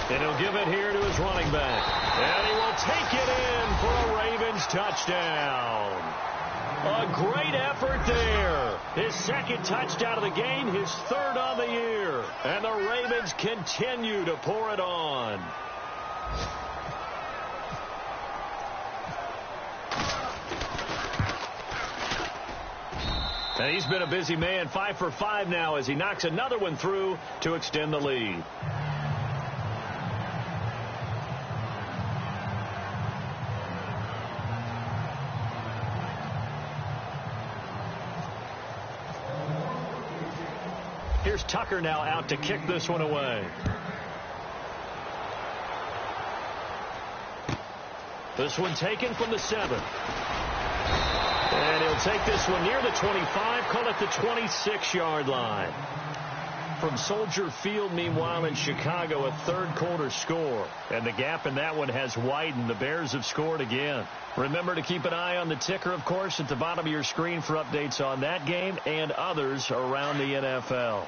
And he'll give it here to his running back. And he will take it in for a Ravens touchdown. A great effort there. His second touchdown of the game, his third on the year. And the Ravens continue to pour it on. And he's been a busy man, 5 for 5 now as he knocks another one through to extend the lead. Here's Tucker now out to kick this one away. This one taken from the 7. And he'll take this one near the 25, call it the 26-yard line. From Soldier Field, meanwhile, in Chicago, a third-quarter score. And the gap in that one has widened. The Bears have scored again. Remember to keep an eye on the ticker, of course, at the bottom of your screen for updates on that game and others around the NFL.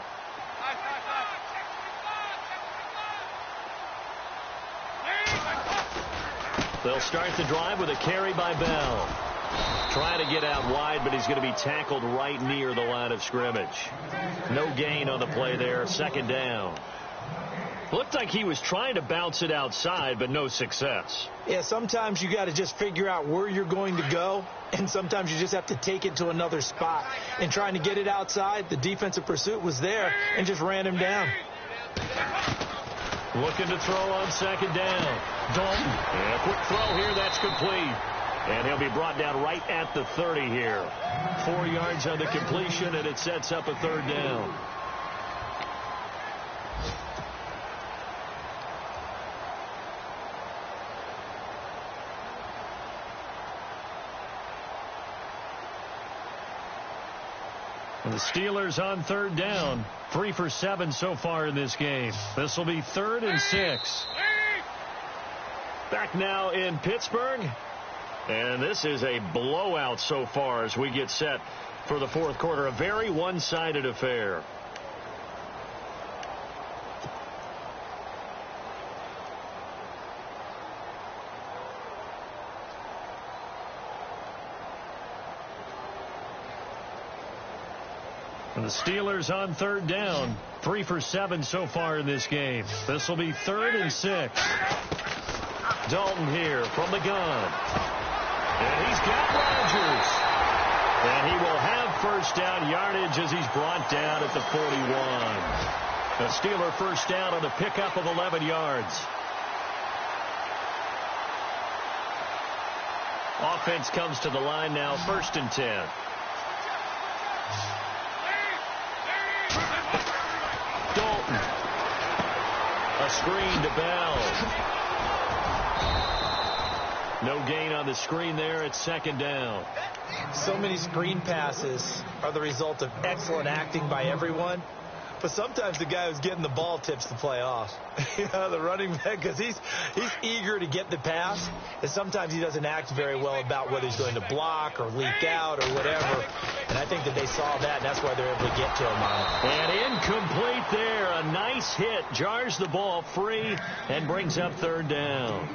They'll start the drive with a carry by Bell. Trying to get out wide, but he's going to be tackled right near the line of scrimmage. No gain on the play there. Second down. Looked like he was trying to bounce it outside, but no success. Yeah, sometimes you got to just figure out where you're going to go, and sometimes you just have to take it to another spot. And trying to get it outside, the defensive pursuit was there and just ran him down. Looking to throw on second down. Dalton. And a quick throw here. That's complete. And he'll be brought down right at the 30 here. 4 yards on the completion, and it sets up a third down. And the Steelers on third down. 3 for 7 so far in this game. This will be 3rd and 6. Back now in Pittsburgh. And this is a blowout so far as we get set for the fourth quarter. A very one-sided affair. And the Steelers on third down. 3 for 7 so far in this game. This will be 3rd and 6. Dalton here from the gun. And he's got Rodgers. And he will have first down yardage as he's brought down at the 41. A Steeler first down on a pickup of 11 yards. Offense comes to the line now, 1st and 10. Dalton. A screen to Bell. No gain on the screen there. It's 2nd down. So many screen passes are the result of excellent acting by everyone. But sometimes the guy who's getting the ball tips the play off. The running back, because he's eager to get the pass. And sometimes he doesn't act very well about whether he's going to block or leak out or whatever. And I think that they saw that, and that's why they're able to get to him on it. And incomplete there. A nice hit. Jars the ball free and brings up 3rd down.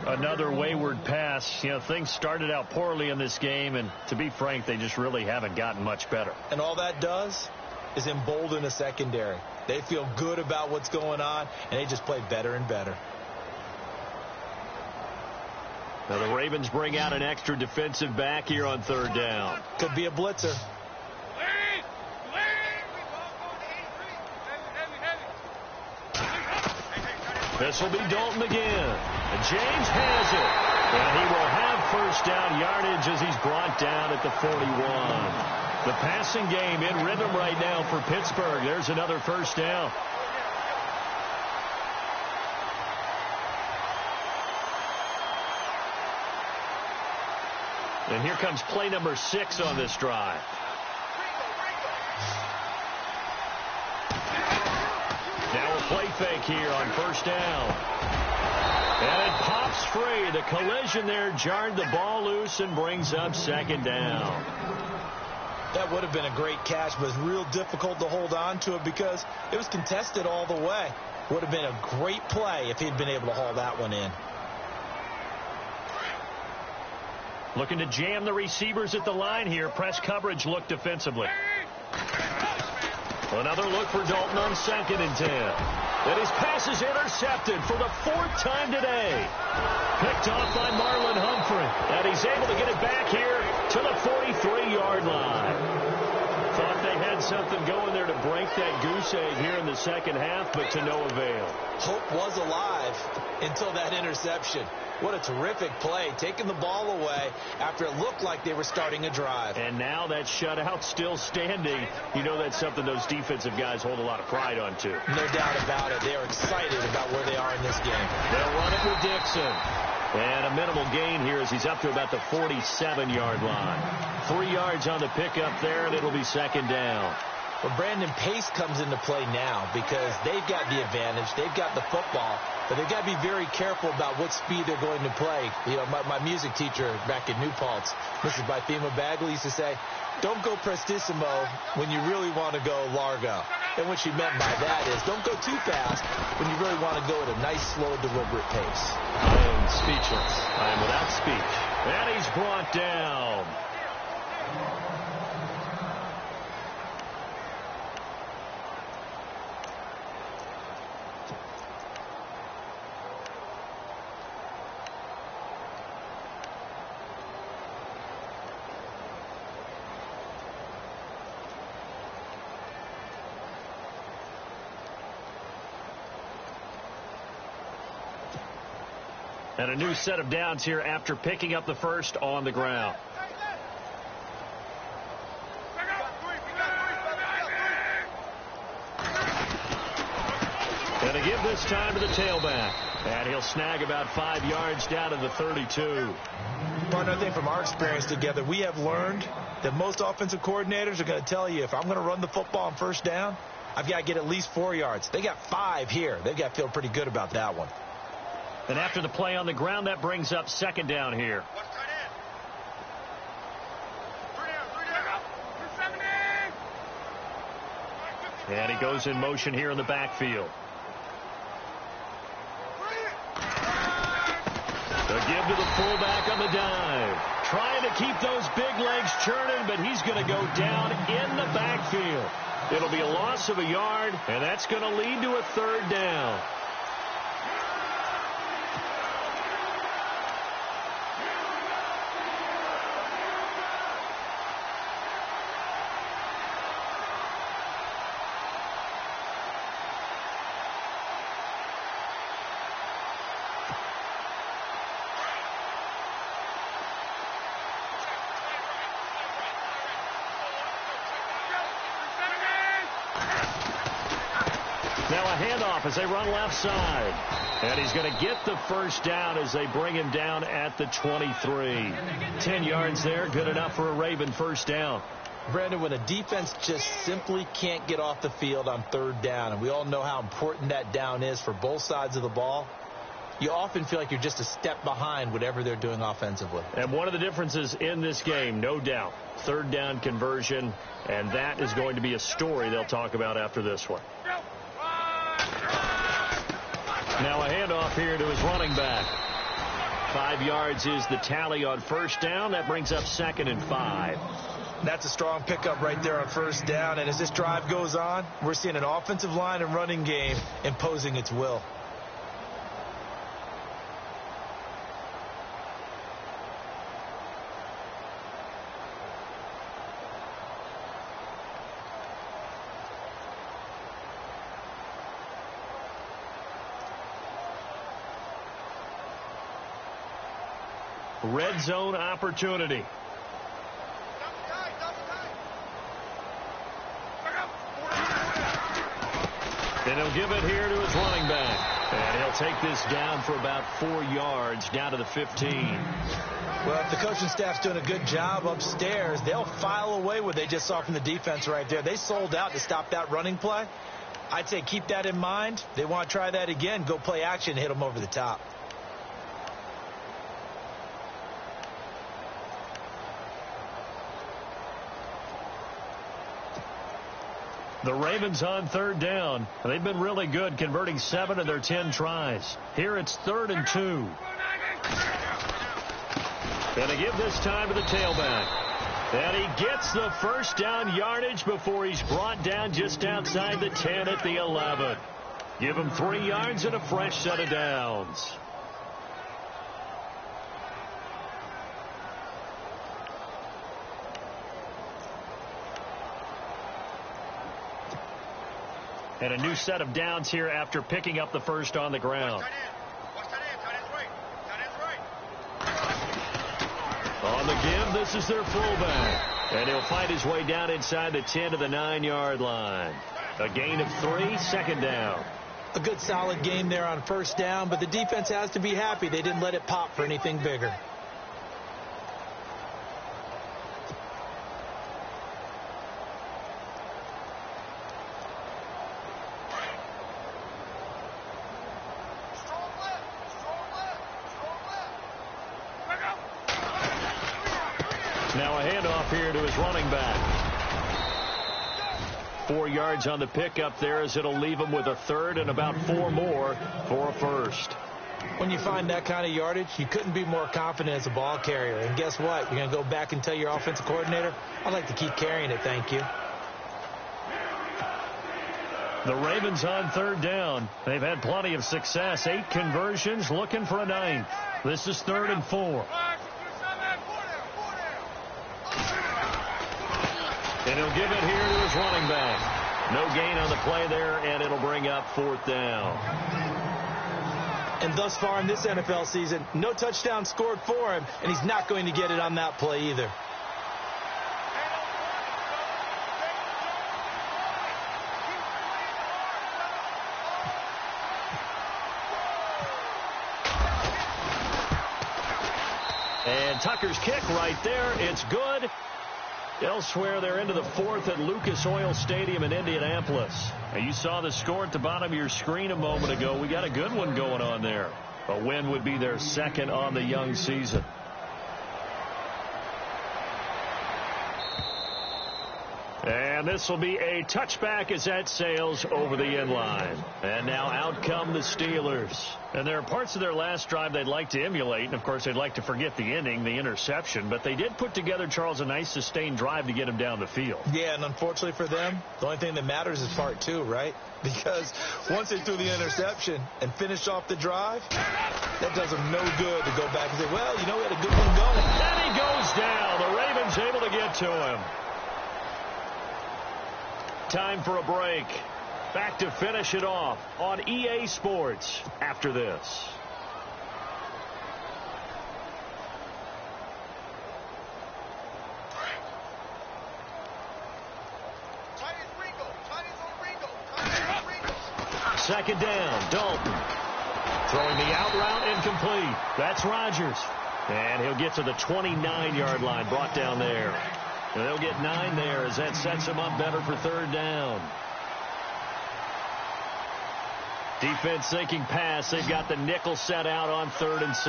Another wayward pass. You know, things started out poorly in this game, and to be frank, they just really haven't gotten much better. And all that does is embolden a secondary. They feel good about what's going on, and they just play better and better. Now the Ravens bring out an extra defensive back here on 3rd down. Could be a blitzer. This will be Dalton again. And James has it. And he will have first down yardage as he's brought down at the 41. The passing game in rhythm right now for Pittsburgh. There's another first down. And here comes play number 6 on this drive. Now a play fake here on first down. And it pops free. The collision there jarred the ball loose and brings up 2nd down. That would have been a great catch, but it's real difficult to hold on to it because it was contested all the way. Would have been a great play if he'd been able to haul that one in. Looking to jam the receivers at the line here. Press coverage look defensively. Another look for Dalton on 2nd and 10. And his pass is intercepted for the 4th time today. Picked off by Marlon Humphrey. And he's able to get it back here to the 43-yard line. Thought they had something going there to break that goose egg here in the second half, but to no avail. Hope was alive until that interception. What a terrific play, taking the ball away after it looked like they were starting a drive. And now that shutout still standing. You know that's something those defensive guys hold a lot of pride on, too. No doubt about it. They are excited about where they are in this game. They'll run it with Dixon. And a minimal gain here as he's up to about the 47-yard line. 3 yards on the pickup there, and it'll be 2nd down. Well, Brandon, pace comes into play now because they've got the advantage. They've got the football, but they've got to be very careful about what speed they're going to play. You know, my music teacher back in New Paltz, Mrs. Bythema Bagley, used to say, don't go prestissimo when you really want to go largo. And what she meant by that is don't go too fast when you really want to go at a nice, slow, deliberate pace. I am speechless. I am without speech. And he's brought down. And a new set of downs here after picking up the first on the ground. And to give this time to the tailback. And he'll snag about 5 yards down to the 32. Partner, I think from our experience together, we have learned that most offensive coordinators are going to tell you, if I'm going to run the football on first down, I've got to get at least 4 yards. They got 5 here. They've got to feel pretty good about that one. And after the play on the ground, that brings up 2nd down here. And he goes in motion here in the backfield. The give to the fullback on the dive. Trying to keep those big legs churning, but he's going to go down in the backfield. It'll be a loss of a yard, and that's going to lead to a 3rd down. Now a handoff as they run left side. And he's going to get the first down as they bring him down at the 23. 10 yards there, good enough for a Raven first down. Brandon, when a defense just simply can't get off the field on 3rd down, and we all know how important that down is for both sides of the ball, you often feel like you're just a step behind whatever they're doing offensively. And one of the differences in this game, no doubt, 3rd down conversion, and that is going to be a story they'll talk about after this one. Now a handoff here to his running back. 5 yards is the tally on first down. That brings up 2nd and 5. That's a strong pickup right there on first down. And as this drive goes on, we're seeing an offensive line and running game imposing its will. Red zone opportunity. And he'll give it here to his running back. And he'll take this down for about 4 yards down to the 15. Well, if the coaching staff's doing a good job upstairs, they'll file away what they just saw from the defense right there. They sold out to stop that running play. I'd say keep that in mind. They want to try that again. Go play action, hit them over the top. The Ravens on 3rd down. They've been really good, converting 7 of their 10 tries. Here it's 3rd and 2. And they give this time to the tailback. And he gets the first down yardage before he's brought down just outside the 10 at the 11. Give him 3 yards and a fresh set of downs. And a new set of downs here after picking up the first on the ground. On the give, this is their fullback. And he'll find his way down inside the 10 to the 9-yard line. A gain of 3, second down. A good solid game there on first down, but the defense has to be happy they didn't let it pop for anything bigger. Now a handoff here to his running back. 4 yards on the pickup there as it'll leave him with a third and about 4 more for a first. When you find that kind of yardage, you couldn't be more confident as a ball carrier. And guess what? You're going to go back and tell your offensive coordinator, I'd like to keep carrying it, thank you. The Ravens on third down. They've had plenty of success. 8 conversions, looking for a 9th. This is 3rd and 4. And he'll give it here to his running back. No gain on the play there, and it'll bring up 4th down. And thus far in this NFL season, no touchdown scored for him, and he's not going to get it on that play either. And Tucker's kick right there. It's good. Elsewhere, they're into the 4th at Lucas Oil Stadium in Indianapolis. And you saw the score at the bottom of your screen a moment ago. We got a good one going on there. A win would be their 2nd on the young season. And this will be a touchback as that sails over the end line. And now out come the Steelers. And there are parts of their last drive they'd like to emulate. And, of course, they'd like to forget the ending, the interception. But they did put together, Charles, a nice sustained drive to get him down the field. Yeah, and unfortunately for them, the only thing that matters is part 2, right? Because once they threw the interception and finished off the drive, that does them no good to go back and say, well, you know, we had a good one going. And he goes down. The Ravens able to get to him. Time for a break. Back to finish it off on EA Sports after this. Second down, Dalton. Throwing the out route incomplete. That's Rodgers. And he'll get to the 29-yard line, brought down there. And they'll get 9 there as that sets them up better for 3rd down. Defense sinking pass. They've got the nickel set out on 3rd and 6.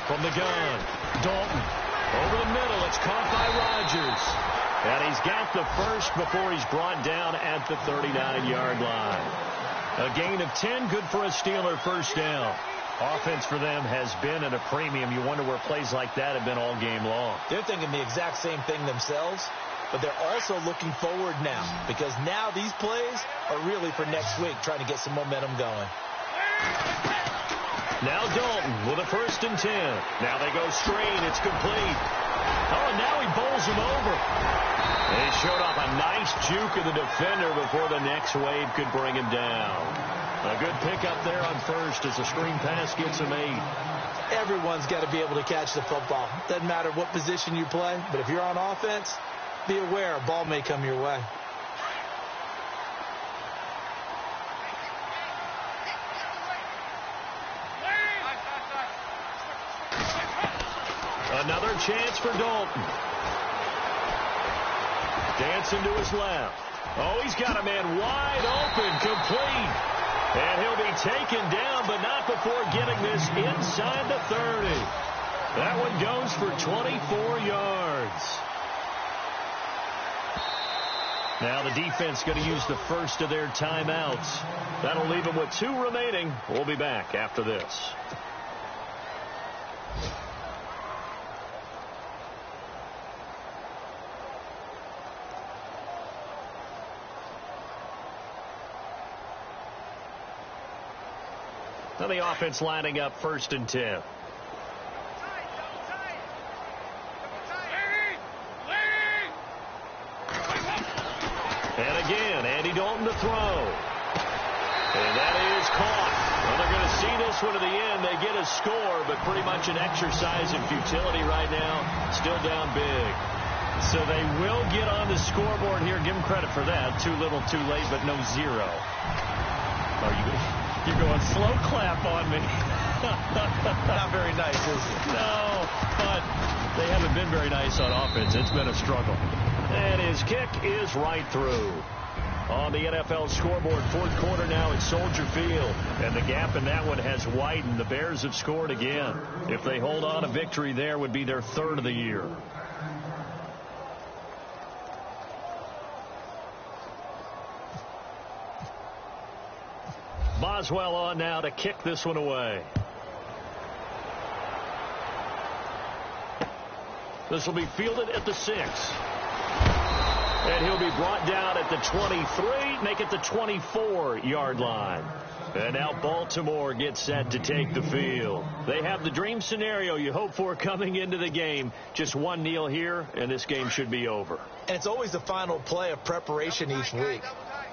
From the gun, Dalton. Over the middle, it's caught by Rodgers. And he's got the first before he's brought down at the 39-yard line. A gain of 10, good for a Steeler first down. Offense for them has been at a premium. You wonder where plays like that have been all game long. They're thinking the exact same thing themselves, but they're also looking forward now because now these plays are really for next week, trying to get some momentum going. Now Dalton with a 1st and 10. Now they go straight. It's complete. Oh, and now he bowls him over. And he showed off a nice juke of the defender before the next wave could bring him down. A good pickup there on first as the screen pass gets him 8. Everyone's got to be able to catch the football. Doesn't matter what position you play, but if you're on offense, be aware a ball may come your way. Another chance for Dalton. Dancing to his left. Oh, he's got a man wide open, complete. And he'll be taken down, but not before getting this inside the 30. That one goes for 24 yards. Now the defense going to use the first of their timeouts. That'll leave them with 2 remaining. We'll be back after this. Now the offense lining up 1st and 10. And again, Andy Dalton to throw. And that is caught. Well, they're going to see this one to the end. They get a score, but pretty much an exercise in futility right now. Still down big. So they will get on the scoreboard here. Give them credit for that. Too little, too late, but no 0. You're going slow clap on me. Not very nice, is it? No, but they haven't been very nice on offense. It's been a struggle. And his kick is right through. On the NFL scoreboard, 4th quarter now at Soldier Field. And the gap in that one has widened. The Bears have scored again. If they hold on, a victory there would be their 3rd of the year. Boswell on now to kick this one away. This will be fielded at the 6. And he'll be brought down at the 23, make it the 24-yard line. And now Baltimore gets set to take the field. They have the dream scenario you hope for coming into the game. Just one kneel here, and this game should be over. And it's always the final play of preparation each week.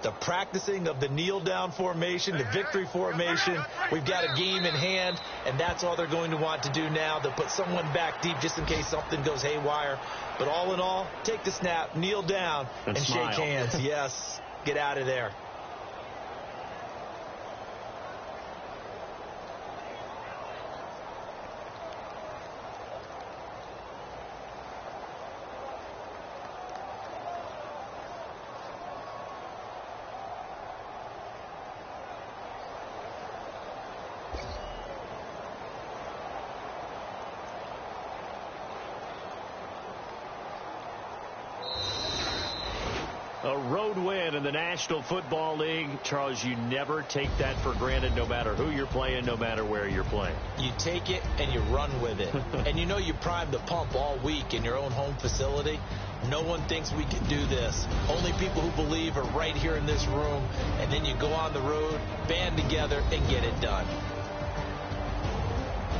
The practicing of the kneel-down formation, the victory formation. We've got a game in hand, and that's all they're going to want to do now. They'll put someone back deep just in case something goes haywire. But all in all, take the snap, kneel down, and shake hands. Yes, get out of there. A road win in the National Football League. Charles, you never take that for granted no matter who you're playing, no matter where you're playing. You take it and you run with it. And you know you primed the pump all week in your own home facility. No one thinks we can do this. Only people who believe are right here in this room. And then you go on the road, band together, and get it done.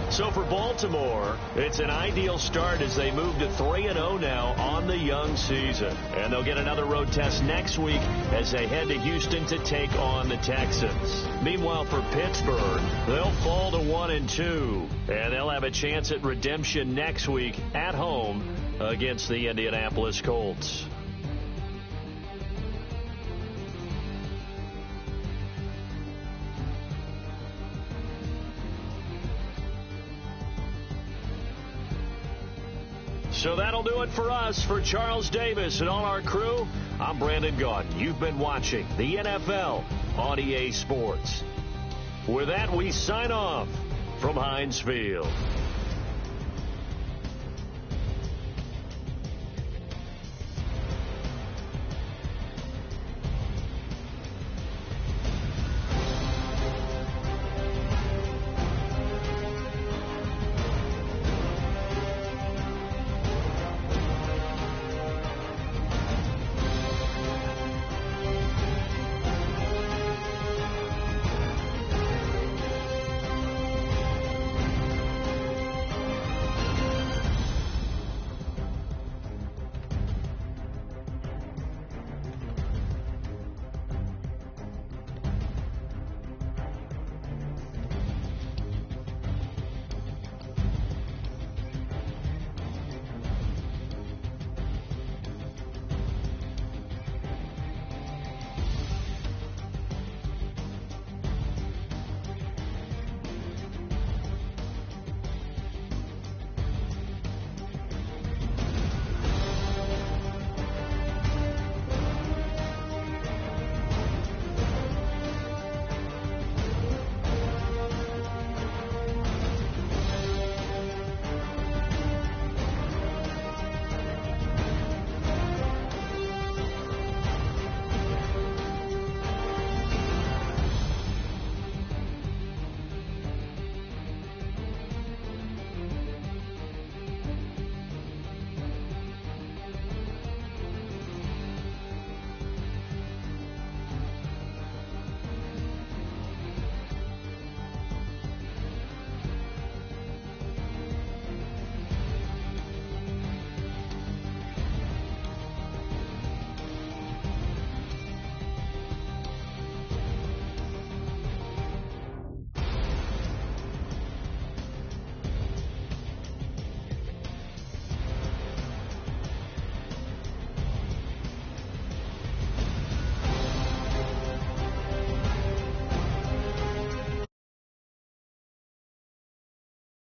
So for Baltimore, it's an ideal start as they move to 3-0 now on the young season. And they'll get another road test next week as they head to Houston to take on the Texans. Meanwhile, for Pittsburgh, they'll fall to 1-2. And they'll have a chance at redemption next week at home against the Indianapolis Colts. So that'll do it for us. For Charles Davis and all our crew, I'm Brandon Gaudin. You've been watching the NFL on EA Sports. With that, we sign off from Heinz Field.